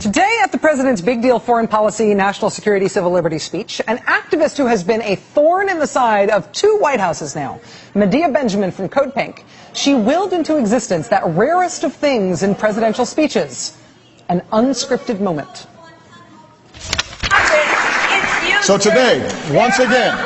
Today at the president's big deal foreign policy, national security, civil liberties speech, an activist who has been a thorn in the side of two White Houses now, Medea Benjamin from Code Pink, she willed into existence that rarest of things in presidential speeches, an unscripted moment. So today, once again,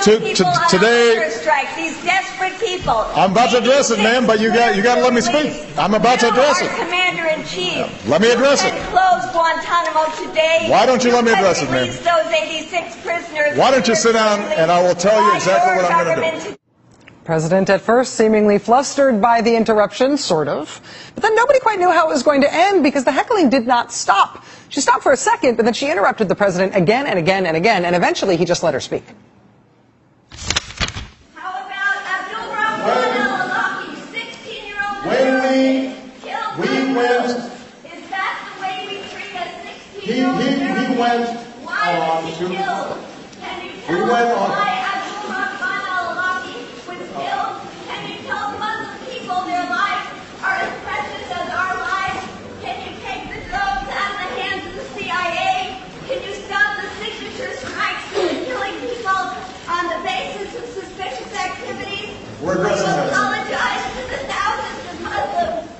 today, these desperate people. I'm about to address it, ma'am, but you got to let me speak. I'm about to address it. Commander-in-Chief. Let me address it. Close Guantanamo today. Why don't you let me address it, ma'am? Release those 86 prisoners. Why don't you sit down and I will tell you exactly what I'm going to do. President at first seemingly flustered by the interruption, sort of. But then nobody quite knew how it was going to end because the heckling did not stop. She stopped for a second, but then she interrupted the president again and again and again, and eventually he just let her speak. How about Abdul Rahman al-Awlaki, 16-year-old When we went, is that the way we treat a 16-year-old girl? he went Why on was he to, killed? Can you tell we us went on, why Abdul Rahman al-Awlaki was killed? Can you tell Muslim people their lives are as precious as our lives? Can you take the drones out of the hands of the CIA? Can you stop the signature strikes and killing people on the basis of suspicious activities? We're addressing that. Apologize to the thousands of Muslims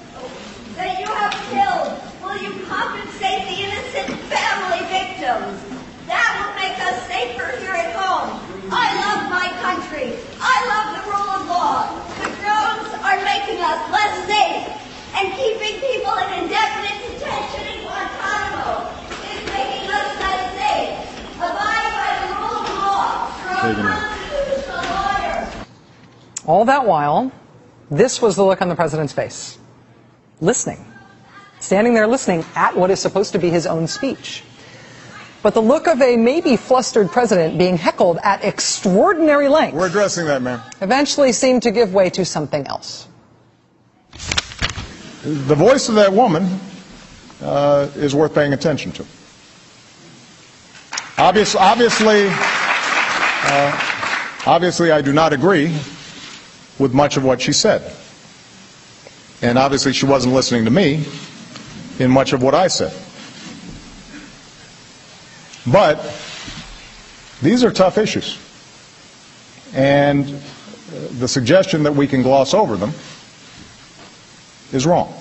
that you have killed. Will you compensate the innocent family victims? That will make us safer here at home. I love my country. I love the rule of law. The drones are making us less safe, and keeping people in indefinite detention in Guantanamo is making us less safe. Abide by the rule of law. You're a constitutional lawyer. All that while, this was the look on the president's face. Listening. Standing there listening at what is supposed to be his own speech. But the look of a maybe flustered president being heckled at extraordinary length. We're addressing that, ma'am. Eventually seemed to give way to something else. The voice of that woman is worth paying attention to. Obviously, I do not agree with much of what she said. And obviously she wasn't listening to me in much of what I said. But these are tough issues. And the suggestion that we can gloss over them is wrong.